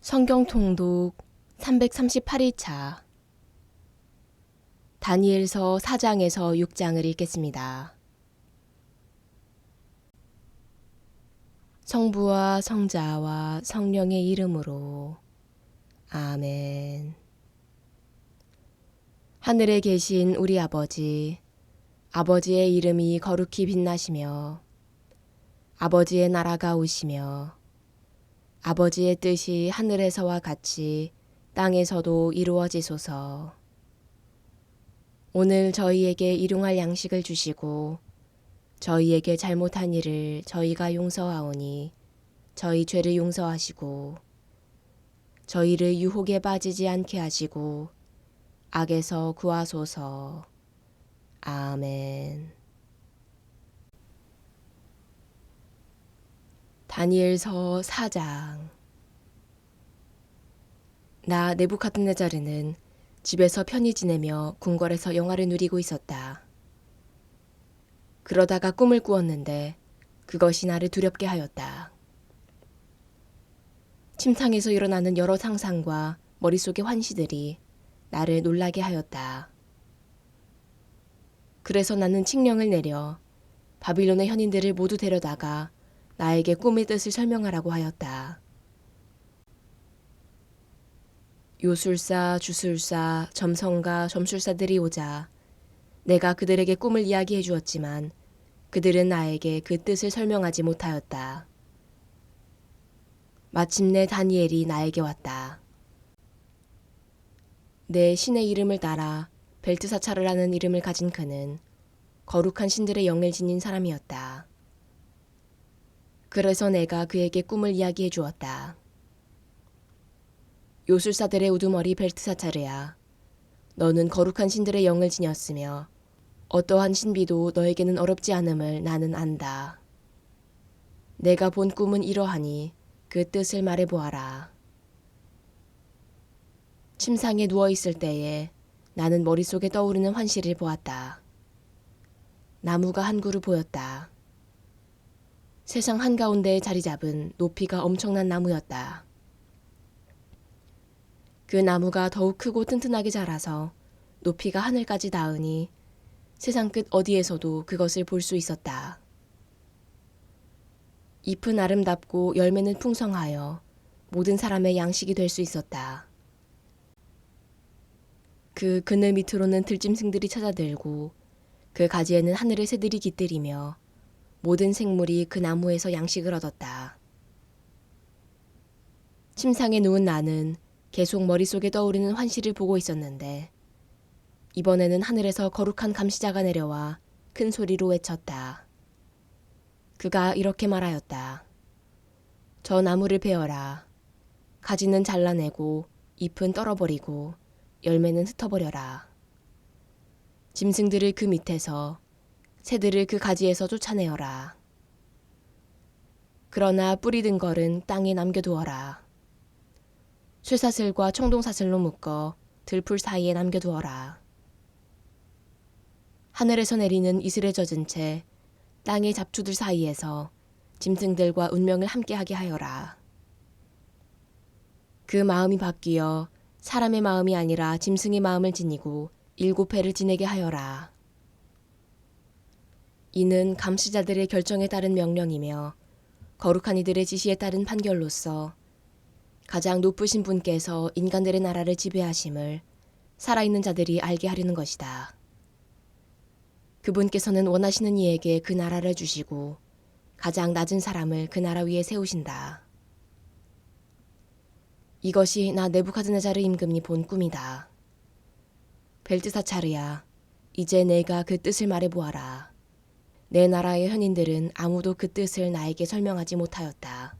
성경 통독 338일차 다니엘서 4장에서 6장을 읽겠습니다. 성부와 성자와 성령의 이름으로 아멘. 하늘에 계신 우리 아버지, 아버지의 이름이 거룩히 빛나시며 아버지의 나라가 오시며 아버지의 뜻이 하늘에서와 같이 땅에서도 이루어지소서. 오늘 저희에게 일용할 양식을 주시고 저희에게 잘못한 일을 저희가 용서하오니 저희 죄를 용서하시고 저희를 유혹에 빠지지 않게 하시고 악에서 구하소서. 아멘. 다니엘서 4장. 나 네부갓네자르는 집에서 편히 지내며 궁궐에서 영화를 누리고 있었다. 그러다가 꿈을 꾸었는데 그것이 나를 두렵게 하였다. 침상에서 일어나는 여러 상상과 머릿속의 환시들이 나를 놀라게 하였다. 그래서 나는 칙령을 내려 바빌론의 현인들을 모두 데려다가 나에게 꿈의 뜻을 설명하라고 하였다. 요술사, 주술사, 점성가, 점술사들이 오자 내가 그들에게 꿈을 이야기해 주었지만 그들은 나에게 그 뜻을 설명하지 못하였다. 마침내 다니엘이 나에게 왔다. 내 신의 이름을 따라 벨트사차르라는 이름을 가진 그는 거룩한 신들의 영을 지닌 사람이었다. 그래서 내가 그에게 꿈을 이야기해 주었다. 요술사들의 우두머리 벨트사차르야, 너는 거룩한 신들의 영을 지녔으며 어떠한 신비도 너에게는 어렵지 않음을 나는 안다. 내가 본 꿈은 이러하니 그 뜻을 말해보아라. 침상에 누워있을 때에 나는 머릿속에 떠오르는 환시를 보았다. 나무가 한 그루 보였다. 세상 한가운데에 자리 잡은 높이가 엄청난 나무였다. 그 나무가 더욱 크고 튼튼하게 자라서 높이가 하늘까지 닿으니 세상 끝 어디에서도 그것을 볼 수 있었다. 잎은 아름답고 열매는 풍성하여 모든 사람의 양식이 될 수 있었다. 그 그늘 밑으로는 들짐승들이 찾아들고 그 가지에는 하늘의 새들이 깃들이며 모든 생물이 그 나무에서 양식을 얻었다. 침상에 누운 나는 계속 머릿속에 떠오르는 환시를 보고 있었는데 이번에는 하늘에서 거룩한 감시자가 내려와 큰 소리로 외쳤다. 그가 이렇게 말하였다. 저 나무를 베어라. 가지는 잘라내고 잎은 떨어버리고 열매는 흩어버려라. 짐승들을 그 밑에서 새들을 그 가지에서 쫓아내어라. 그러나 뿌리 든 걸은 땅에 남겨두어라. 쇠사슬과 청동사슬로 묶어 들풀 사이에 남겨두어라. 하늘에서 내리는 이슬에 젖은 채 땅의 잡초들 사이에서 짐승들과 운명을 함께하게 하여라. 그 마음이 바뀌어 사람의 마음이 아니라 짐승의 마음을 지니고 7회를 지내게 하여라. 이는 감시자들의 결정에 따른 명령이며 거룩한 이들의 지시에 따른 판결로서 가장 높으신 분께서 인간들의 나라를 지배하심을 살아있는 자들이 알게 하려는 것이다. 그분께서는 원하시는 이에게 그 나라를 주시고 가장 낮은 사람을 그 나라 위에 세우신다. 이것이 나 네부갓네자르 임금이 본 꿈이다. 벨트사차르야, 이제 내가 그 뜻을 말해보아라. 내 나라의 현인들은 아무도 그 뜻을 나에게 설명하지 못하였다.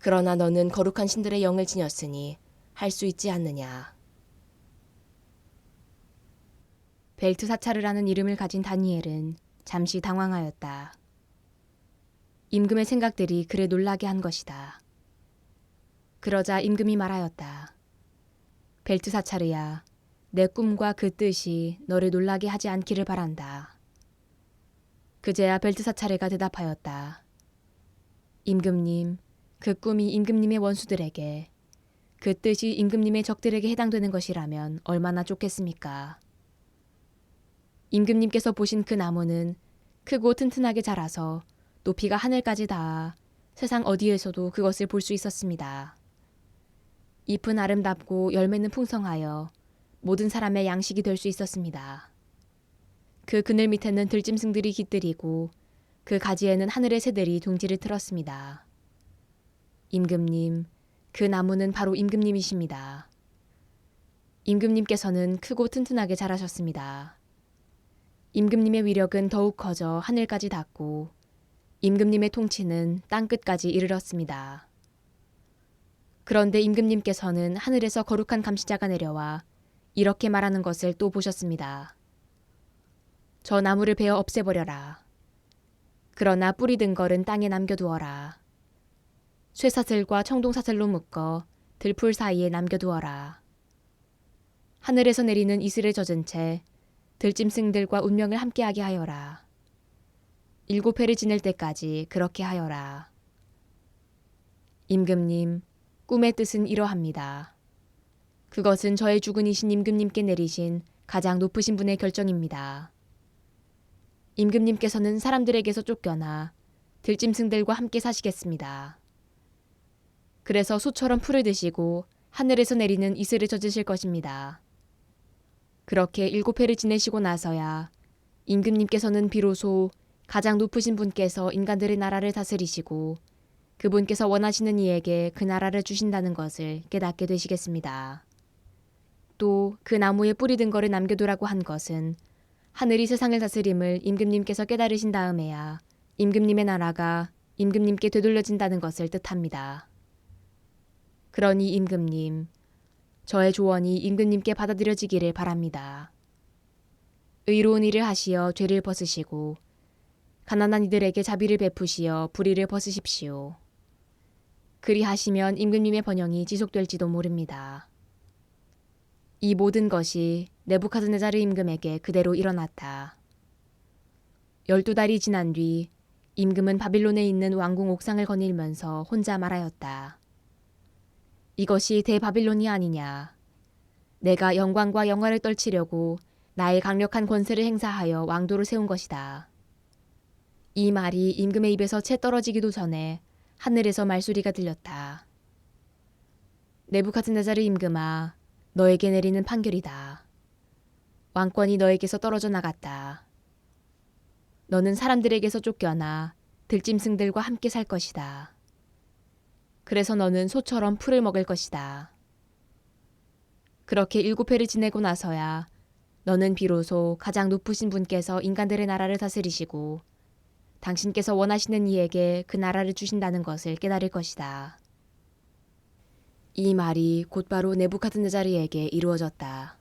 그러나 너는 거룩한 신들의 영을 지녔으니 할 수 있지 않느냐. 벨트사차르라는 이름을 가진 다니엘은 잠시 당황하였다. 임금의 생각들이 그를 놀라게 한 것이다. 그러자 임금이 말하였다. 벨트사차르야, 내 꿈과 그 뜻이 너를 놀라게 하지 않기를 바란다. 그제야 벨트사차르가 대답하였다. 임금님, 그 꿈이 임금님의 원수들에게, 그 뜻이 임금님의 적들에게 해당되는 것이라면 얼마나 좋겠습니까? 임금님께서 보신 그 나무는 크고 튼튼하게 자라서 높이가 하늘까지 닿아 세상 어디에서도 그것을 볼 수 있었습니다. 잎은 아름답고 열매는 풍성하여 모든 사람의 양식이 될 수 있었습니다. 그 그늘 밑에는 들짐승들이 깃들이고 그 가지에는 하늘의 새들이 둥지를 틀었습니다. 임금님, 그 나무는 바로 임금님이십니다. 임금님께서는 크고 튼튼하게 자라셨습니다. 임금님의 위력은 더욱 커져 하늘까지 닿고 임금님의 통치는 땅끝까지 이르렀습니다. 그런데 임금님께서는 하늘에서 거룩한 감시자가 내려와 이렇게 말하는 것을 또 보셨습니다. 저 나무를 베어 없애버려라. 그러나 뿌리 든 걸은 땅에 남겨두어라. 쇠사슬과 청동사슬로 묶어 들풀 사이에 남겨두어라. 하늘에서 내리는 이슬에 젖은 채 들짐승들과 운명을 함께하게 하여라. 7회를 지낼 때까지 그렇게 하여라. 임금님, 꿈의 뜻은 이러합니다. 그것은 저의 주군이신 임금님께 내리신 가장 높으신 분의 결정입니다. 임금님께서는 사람들에게서 쫓겨나 들짐승들과 함께 사시겠습니다. 그래서 소처럼 풀을 드시고 하늘에서 내리는 이슬을 젖으실 것입니다. 그렇게 7회를 지내시고 나서야 임금님께서는 비로소 가장 높으신 분께서 인간들의 나라를 다스리시고 그분께서 원하시는 이에게 그 나라를 주신다는 것을 깨닫게 되시겠습니다. 또 그 나무에 뿌리 든 거를 남겨두라고 한 것은 하늘이 세상을 다스림을 임금님께서 깨달으신 다음에야 임금님의 나라가 임금님께 되돌려진다는 것을 뜻합니다. 그러니 임금님, 저의 조언이 임금님께 받아들여지기를 바랍니다. 의로운 일을 하시어 죄를 벗으시고 가난한 이들에게 자비를 베푸시어 불의를 벗으십시오. 그리하시면 임금님의 번영이 지속될지도 모릅니다. 이 모든 것이 네부카드네자르 임금에게 그대로 일어났다. 12달이 지난 뒤 임금은 바빌론에 있는 왕궁 옥상을 거닐면서 혼자 말하였다. 이것이 대바빌론이 아니냐. 내가 영광과 영화를 떨치려고 나의 강력한 권세를 행사하여 왕도를 세운 것이다. 이 말이 임금의 입에서 채 떨어지기도 전에 하늘에서 말소리가 들렸다. 네부카드네자르 임금아, 너에게 내리는 판결이다. 왕권이 너에게서 떨어져 나갔다. 너는 사람들에게서 쫓겨나 들짐승들과 함께 살 것이다. 그래서 너는 소처럼 풀을 먹을 것이다. 그렇게 7회를 지내고 나서야 너는 비로소 가장 높으신 분께서 인간들의 나라를 다스리시고 당신께서 원하시는 이에게 그 나라를 주신다는 것을 깨달을 것이다. 이 말이 곧바로 네부카드네자르에게 이루어졌다.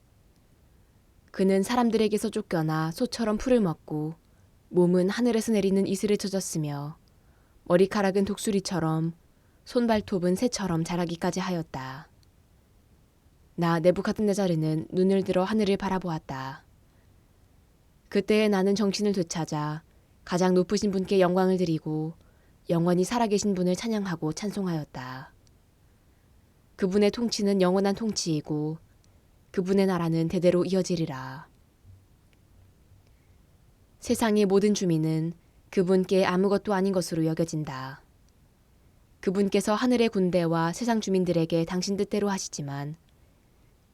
그는 사람들에게서 쫓겨나 소처럼 풀을 먹고 몸은 하늘에서 내리는 이슬에 젖었으며 머리카락은 독수리처럼 손발톱은 새처럼 자라기까지 하였다. 나 네부카드네자르는 눈을 들어 하늘을 바라보았다. 그때에 나는 정신을 되찾아 가장 높으신 분께 영광을 드리고 영원히 살아계신 분을 찬양하고 찬송하였다. 그분의 통치는 영원한 통치이고 그분의 나라는 대대로 이어지리라. 세상의 모든 주민은 그분께 아무것도 아닌 것으로 여겨진다. 그분께서 하늘의 군대와 세상 주민들에게 당신 뜻대로 하시지만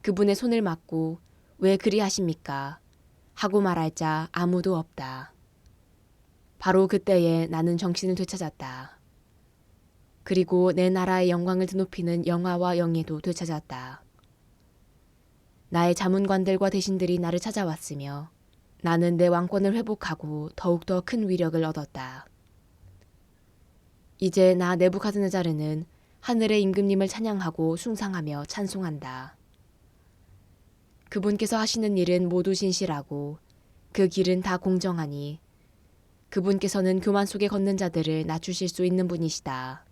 그분의 손을 막고 왜 그리하십니까? 하고 말할 자 아무도 없다. 바로 그때에 나는 정신을 되찾았다. 그리고 내 나라의 영광을 드높이는 영화와 영예도 되찾았다. 나의 자문관들과 대신들이 나를 찾아왔으며 나는 내 왕권을 회복하고 더욱더 큰 위력을 얻었다. 이제 나 네부카드네자르는 하늘의 임금님을 찬양하고 숭상하며 찬송한다. 그분께서 하시는 일은 모두 신실하고 그 길은 다 공정하니 그분께서는 교만 속에 걷는 자들을 낮추실 수 있는 분이시다.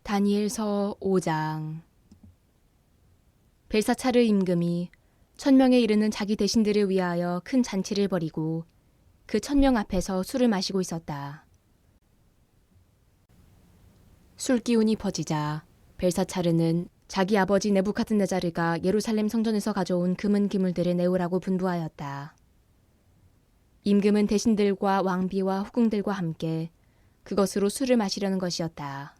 다니엘서 5장. 벨사차르 임금이 1000명에 이르는 자기 대신들을 위하여 큰 잔치를 벌이고 그 1000명 앞에서 술을 마시고 있었다. 술 기운이 퍼지자 벨사차르는 자기 아버지 네부카드네자르가 예루살렘 성전에서 가져온 금은 기물들을 내오라고 분부하였다. 임금은 대신들과 왕비와 후궁들과 함께 그것으로 술을 마시려는 것이었다.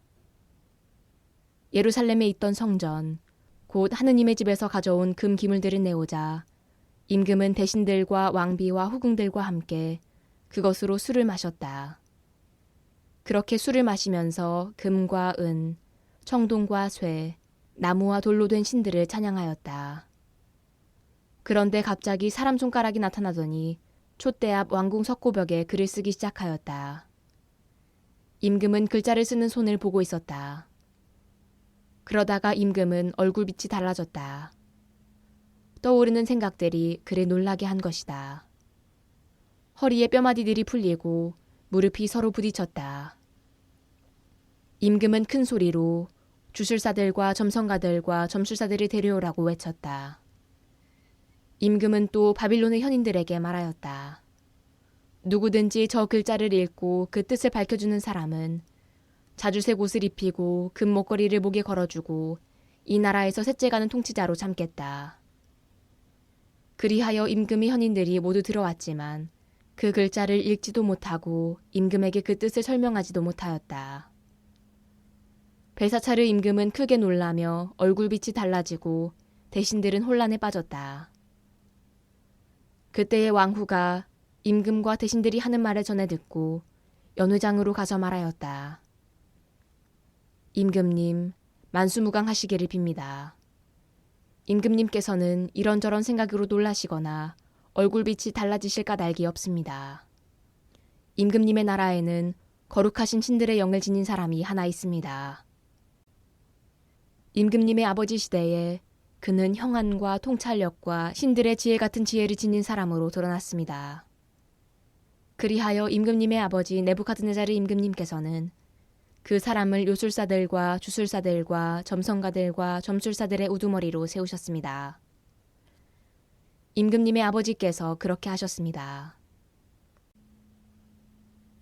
예루살렘에 있던 성전, 곧 하느님의 집에서 가져온 금 기물들을 내오자 임금은 대신들과 왕비와 후궁들과 함께 그것으로 술을 마셨다. 그렇게 술을 마시면서 금과 은, 청동과 쇠, 나무와 돌로 된 신들을 찬양하였다. 그런데 갑자기 사람 손가락이 나타나더니 촛대 앞 왕궁 석고벽에 글을 쓰기 시작하였다. 임금은 글자를 쓰는 손을 보고 있었다. 그러다가 임금은 얼굴빛이 달라졌다. 떠오르는 생각들이 그를 놀라게 한 것이다. 허리에 뼈마디들이 풀리고 무릎이 서로 부딪혔다. 임금은 큰 소리로 주술사들과 점성가들과 점술사들을 데려오라고 외쳤다. 임금은 또 바빌론의 현인들에게 말하였다. 누구든지 저 글자를 읽고 그 뜻을 밝혀주는 사람은 자주색 옷을 입히고 금 목걸이를 목에 걸어주고 이 나라에서 셋째 가는 통치자로 삼겠다. 그리하여 임금의 현인들이 모두 들어왔지만 그 글자를 읽지도 못하고 임금에게 그 뜻을 설명하지도 못하였다. 벨사차르 임금은 크게 놀라며 얼굴빛이 달라지고 대신들은 혼란에 빠졌다. 그때의 왕후가 임금과 대신들이 하는 말을 전해 듣고 연회장으로 가서 말하였다. 임금님, 만수무강하시기를 빕니다. 임금님께서는 이런저런 생각으로 놀라시거나 얼굴빛이 달라지실 까닭이 없습니다. 임금님의 나라에는 거룩하신 신들의 영을 지닌 사람이 하나 있습니다. 임금님의 아버지 시대에 그는 형안과 통찰력과 신들의 지혜 같은 지혜를 지닌 사람으로 드러났습니다. 그리하여 임금님의 아버지 네부카드네자르 임금님께서는 그 사람을 요술사들과 주술사들과 점성가들과 점술사들의 우두머리로 세우셨습니다. 임금님의 아버지께서 그렇게 하셨습니다.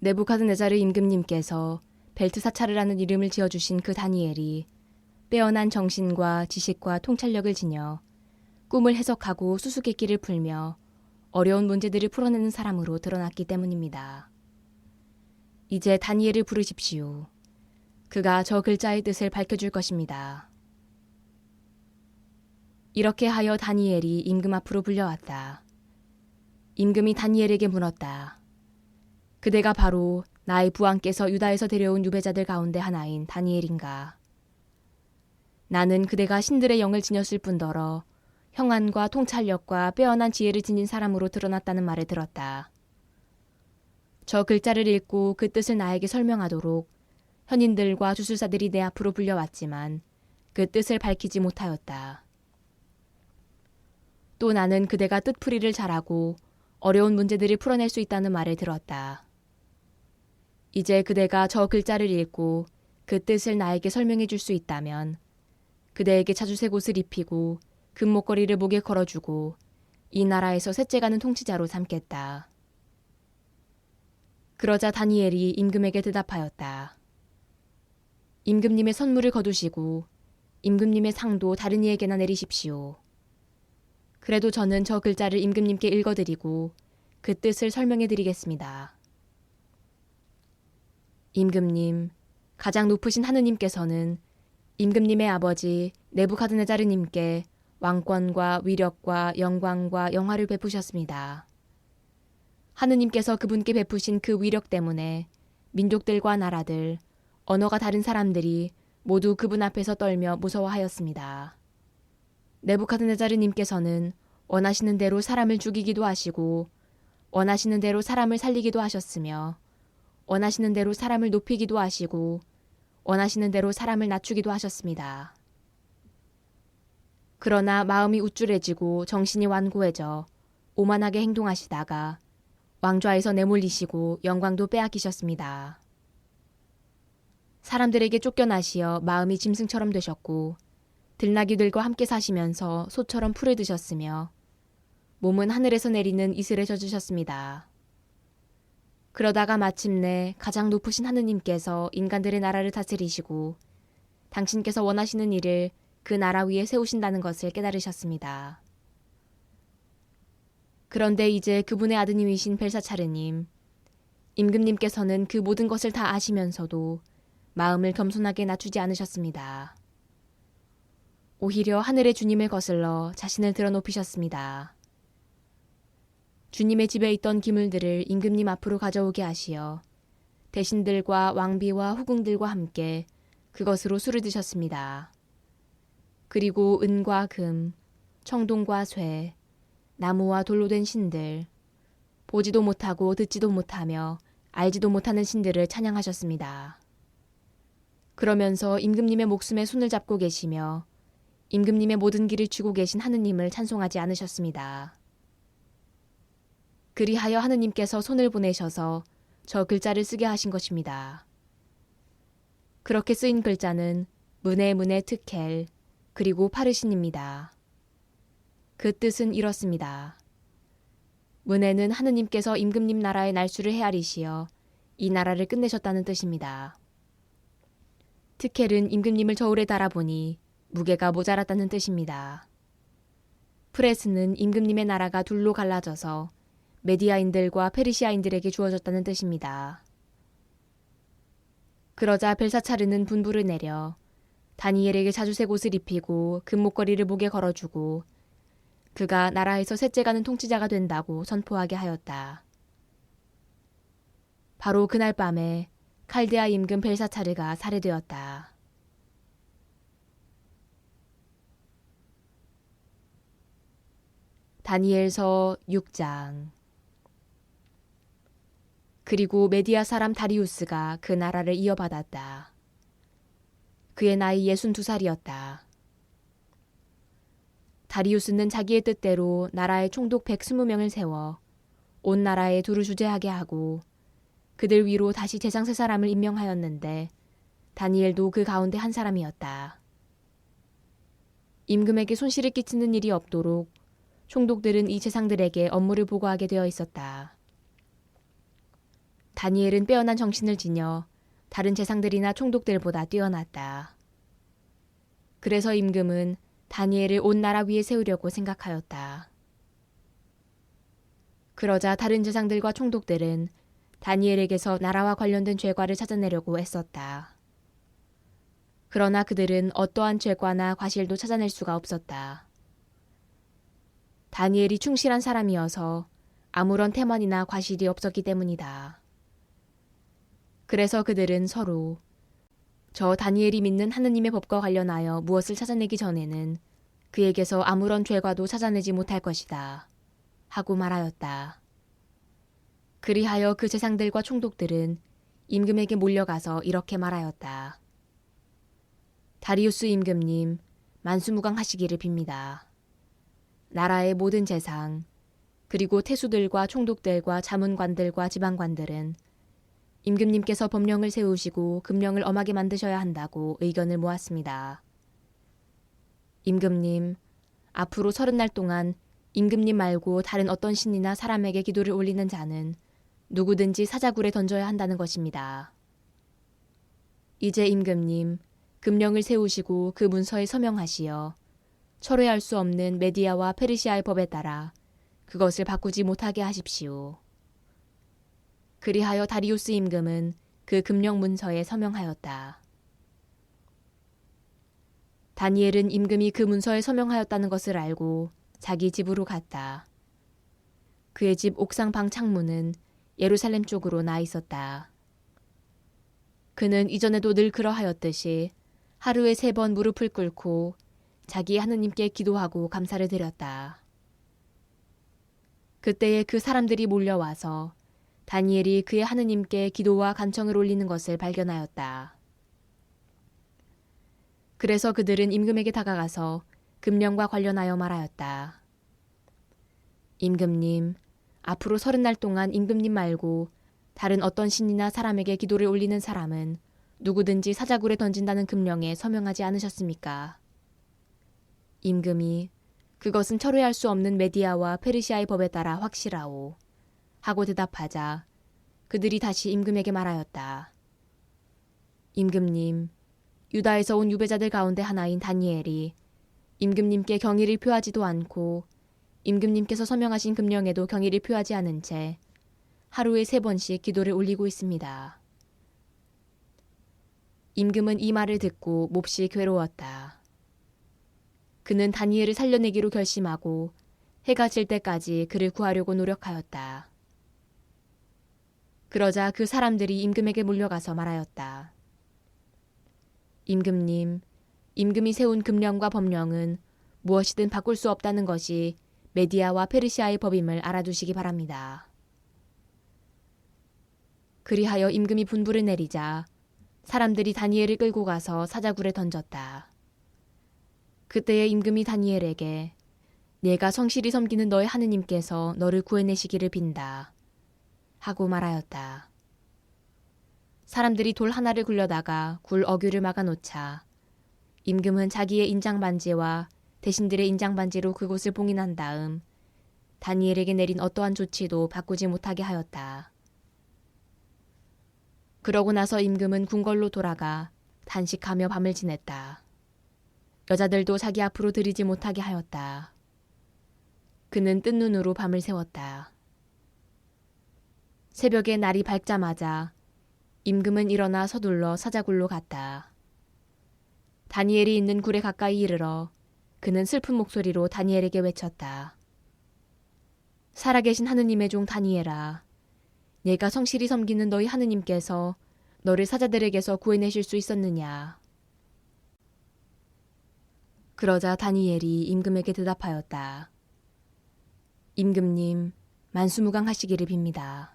네부카드네자르 임금님께서 벨트사차르라는 이름을 지어주신 그 다니엘이 빼어난 정신과 지식과 통찰력을 지녀 꿈을 해석하고 수수께끼를 풀며 어려운 문제들을 풀어내는 사람으로 드러났기 때문입니다. 이제 다니엘을 부르십시오. 그가 저 글자의 뜻을 밝혀줄 것입니다. 이렇게 하여 다니엘이 임금 앞으로 불려왔다. 임금이 다니엘에게 물었다. 그대가 바로 나의 부왕께서 유다에서 데려온 유배자들 가운데 하나인 다니엘인가? 나는 그대가 신들의 영을 지녔을 뿐더러 형안과 통찰력과 빼어난 지혜를 지닌 사람으로 드러났다는 말을 들었다. 저 글자를 읽고 그 뜻을 나에게 설명하도록 현인들과 주술사들이 내 앞으로 불려왔지만 그 뜻을 밝히지 못하였다. 또 나는 그대가 뜻풀이를 잘하고 어려운 문제들을 풀어낼 수 있다는 말을 들었다. 이제 그대가 저 글자를 읽고 그 뜻을 나에게 설명해 줄 수 있다면 그대에게 자주색 옷을 입히고 금 목걸이를 목에 걸어주고 이 나라에서 셋째 가는 통치자로 삼겠다. 그러자 다니엘이 임금에게 대답하였다. 임금님의 선물을 거두시고 임금님의 상도 다른 이에게나 내리십시오. 그래도 저는 저 글자를 임금님께 읽어드리고 그 뜻을 설명해드리겠습니다. 임금님, 가장 높으신 하느님께서는 임금님의 아버지 네부카드네자르님께 왕권과 위력과 영광과 영화를 베푸셨습니다. 하느님께서 그분께 베푸신 그 위력 때문에 민족들과 나라들, 언어가 다른 사람들이 모두 그분 앞에서 떨며 무서워하였습니다. 네부카드네자르님께서는 원하시는 대로 사람을 죽이기도 하시고 원하시는 대로 사람을 살리기도 하셨으며 원하시는 대로 사람을 높이기도 하시고 원하시는 대로 사람을 낮추기도 하셨습니다. 그러나 마음이 우쭐해지고 정신이 완고해져 오만하게 행동하시다가 왕좌에서 내몰리시고 영광도 빼앗기셨습니다. 사람들에게 쫓겨나시어 마음이 짐승처럼 되셨고 들나귀들과 함께 사시면서 소처럼 풀을 드셨으며 몸은 하늘에서 내리는 이슬에 젖으셨습니다. 그러다가 마침내 가장 높으신 하느님께서 인간들의 나라를 다스리시고 당신께서 원하시는 일을 그 나라 위에 세우신다는 것을 깨달으셨습니다. 그런데 이제 그분의 아드님이신 벨사차르님, 임금님께서는 그 모든 것을 다 아시면서도 마음을 겸손하게 낮추지 않으셨습니다. 오히려 하늘의 주님을 거슬러 자신을 드러높이셨습니다. 주님의 집에 있던 기물들을 임금님 앞으로 가져오게 하시어 대신들과 왕비와 후궁들과 함께 그것으로 술을 드셨습니다. 그리고 은과 금, 청동과 쇠, 나무와 돌로 된 신들, 보지도 못하고 듣지도 못하며 알지도 못하는 신들을 찬양하셨습니다. 그러면서 임금님의 목숨에 손을 잡고 계시며 임금님의 모든 길을 쥐고 계신 하느님을 찬송하지 않으셨습니다. 그리하여 하느님께서 손을 보내셔서 저 글자를 쓰게 하신 것입니다. 그렇게 쓰인 글자는 문에 트켈 그리고 파르신입니다. 그 뜻은 이렇습니다. 문에는 하느님께서 임금님 나라의 날수를 헤아리시어 이 나라를 끝내셨다는 뜻입니다. 트켈은 임금님을 저울에 달아보니 무게가 모자랐다는 뜻입니다. 프레스는 임금님의 나라가 둘로 갈라져서 메디아인들과 페르시아인들에게 주어졌다는 뜻입니다. 그러자 벨사차르는 분부를 내려 다니엘에게 자주색 옷을 입히고 금목걸이를 목에 걸어주고 그가 나라에서 셋째 가는 통치자가 된다고 선포하게 하였다. 바로 그날 밤에 칼데아 임금 벨사차르가 살해되었다. 다니엘서 6장. 그리고 메디아 사람 다리우스가 그 나라를 이어받았다. 그의 나이 62살이었다. 다리우스는 자기의 뜻대로 나라의 총독 120명을 세워 온 나라에 두루 주재하게 하고 그들 위로 다시 제상 세 사람을 임명하였는데 다니엘도 그 가운데 한 사람이었다. 임금에게 손실을 끼치는 일이 없도록 총독들은 이 제상들에게 업무를 보고하게 되어 있었다. 다니엘은 빼어난 정신을 지녀 다른 제상들이나 총독들보다 뛰어났다. 그래서 임금은 다니엘을 온 나라 위에 세우려고 생각하였다. 그러자 다른 제상들과 총독들은 다니엘에게서 나라와 관련된 죄과를 찾아내려고 애썼다. 그러나 그들은 어떠한 죄과나 과실도 찾아낼 수가 없었다. 다니엘이 충실한 사람이어서 아무런 태만이나 과실이 없었기 때문이다. 그래서 그들은 서로 저 다니엘이 믿는 하느님의 법과 관련하여 무엇을 찾아내기 전에는 그에게서 아무런 죄과도 찾아내지 못할 것이다 하고 말하였다. 그리하여 그 제상들과 총독들은 임금에게 몰려가서 이렇게 말하였다. 다리우스 임금님, 만수무강하시기를 빕니다. 나라의 모든 제상, 그리고 태수들과 총독들과 자문관들과 지방관들은 임금님께서 법령을 세우시고 금령을 엄하게 만드셔야 한다고 의견을 모았습니다. 임금님, 앞으로 30날 동안 임금님 말고 다른 어떤 신이나 사람에게 기도를 올리는 자는 누구든지 사자굴에 던져야 한다는 것입니다. 이제 임금님, 금령을 세우시고 그 문서에 서명하시어 철회할 수 없는 메디아와 페르시아의 법에 따라 그것을 바꾸지 못하게 하십시오. 그리하여 다리우스 임금은 그 금령 문서에 서명하였다. 다니엘은 임금이 그 문서에 서명하였다는 것을 알고 자기 집으로 갔다. 그의 집 옥상 방 창문은 예루살렘 쪽으로 나 있었다. 그는 이전에도 늘 그러하였듯이 하루에 3번 무릎을 꿇고 자기 하느님께 기도하고 감사를 드렸다. 그때에 그 사람들이 몰려와서 다니엘이 그의 하느님께 기도와 간청을 올리는 것을 발견하였다. 그래서 그들은 임금에게 다가가서 금령과 관련하여 말하였다. 임금님, 앞으로 30날 동안 임금님 말고 다른 어떤 신이나 사람에게 기도를 올리는 사람은 누구든지 사자굴에 던진다는 금령에 서명하지 않으셨습니까? 임금이 그것은 철회할 수 없는 메디아와 페르시아의 법에 따라 확실하오 하고 대답하자 그들이 다시 임금에게 말하였다. 임금님, 유다에서 온 유배자들 가운데 하나인 다니엘이 임금님께 경의를 표하지도 않고 임금님께서 서명하신 금령에도 경의를 표하지 않은 채 하루에 3번씩 기도를 올리고 있습니다. 임금은 이 말을 듣고 몹시 괴로웠다. 그는 다니엘을 살려내기로 결심하고 해가 질 때까지 그를 구하려고 노력하였다. 그러자 그 사람들이 임금에게 몰려가서 말하였다. 임금님, 임금이 세운 금령과 법령은 무엇이든 바꿀 수 없다는 것이 메디아와 페르시아의 법임을 알아두시기 바랍니다. 그리하여 임금이 분부를 내리자 사람들이 다니엘을 끌고 가서 사자굴에 던졌다. 그때에 임금이 다니엘에게 내가 성실히 섬기는 너의 하느님께서 너를 구해내시기를 빈다 하고 말하였다. 사람들이 돌 하나를 굴려다가 굴 어귀를 막아놓자 임금은 자기의 인장반지와 대신들의 인장반지로 그곳을 봉인한 다음 다니엘에게 내린 어떠한 조치도 바꾸지 못하게 하였다. 그러고 나서 임금은 궁궐로 돌아가 단식하며 밤을 지냈다. 여자들도 자기 앞으로 들이지 못하게 하였다. 그는 뜬 눈으로 밤을 새웠다. 새벽에 날이 밝자마자 임금은 일어나 서둘러 사자굴로 갔다. 다니엘이 있는 굴에 가까이 이르러 그는 슬픈 목소리로 다니엘에게 외쳤다. 살아계신 하느님의 종 다니엘아, 내가 성실히 섬기는 너희 하느님께서 너를 사자들에게서 구해내실 수 있었느냐? 그러자 다니엘이 임금에게 대답하였다. 임금님, 만수무강하시기를 빕니다.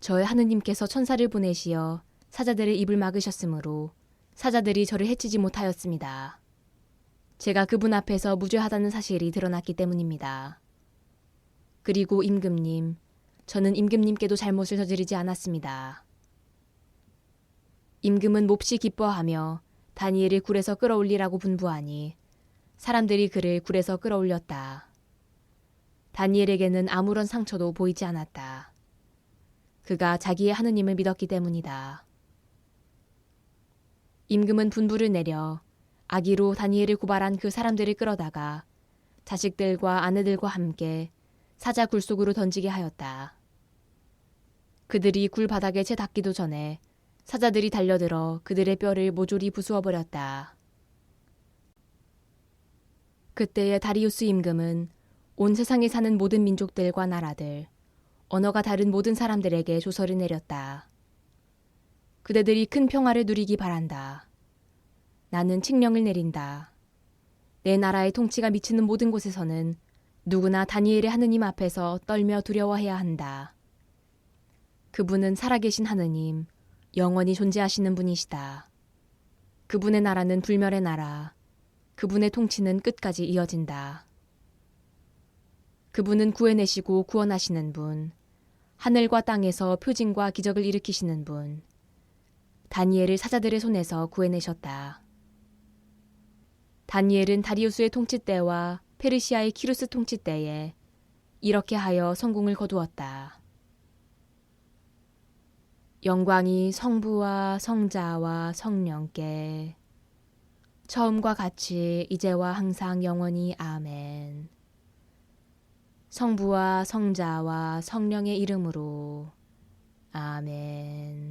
저의 하느님께서 천사를 보내시어 사자들의 입을 막으셨으므로 사자들이 저를 해치지 못하였습니다. 제가 그분 앞에서 무죄하다는 사실이 드러났기 때문입니다. 그리고 임금님, 저는 임금님께도 잘못을 저지르지 않았습니다. 임금은 몹시 기뻐하며 다니엘을 굴에서 끌어올리라고 분부하니 사람들이 그를 굴에서 끌어올렸다. 다니엘에게는 아무런 상처도 보이지 않았다. 그가 자기의 하느님을 믿었기 때문이다. 임금은 분부를 내려 악의로 다니엘을 고발한 그 사람들을 끌어다가 자식들과 아내들과 함께 사자 굴 속으로 던지게 하였다. 그들이 굴 바닥에 채 닿기도 전에 사자들이 달려들어 그들의 뼈를 모조리 부수어 버렸다. 그때의 다리우스 임금은 온 세상에 사는 모든 민족들과 나라들, 언어가 다른 모든 사람들에게 조서를 내렸다. 그대들이 큰 평화를 누리기 바란다. 나는 칙령을 내린다. 내 나라의 통치가 미치는 모든 곳에서는 누구나 다니엘의 하느님 앞에서 떨며 두려워해야 한다. 그분은 살아계신 하느님, 영원히 존재하시는 분이시다. 그분의 나라는 불멸의 나라, 그분의 통치는 끝까지 이어진다. 그분은 구해내시고 구원하시는 분, 하늘과 땅에서 표징과 기적을 일으키시는 분, 다니엘을 사자들의 손에서 구해내셨다. 다니엘은 다리우스의 통치 때와 페르시아의 키루스 통치 때에 이렇게 하여 성공을 거두었다. 영광이 성부와 성자와 성령께 처음과 같이 이제와 항상 영원히 아멘. 성부와 성자와 성령의 이름으로 아멘.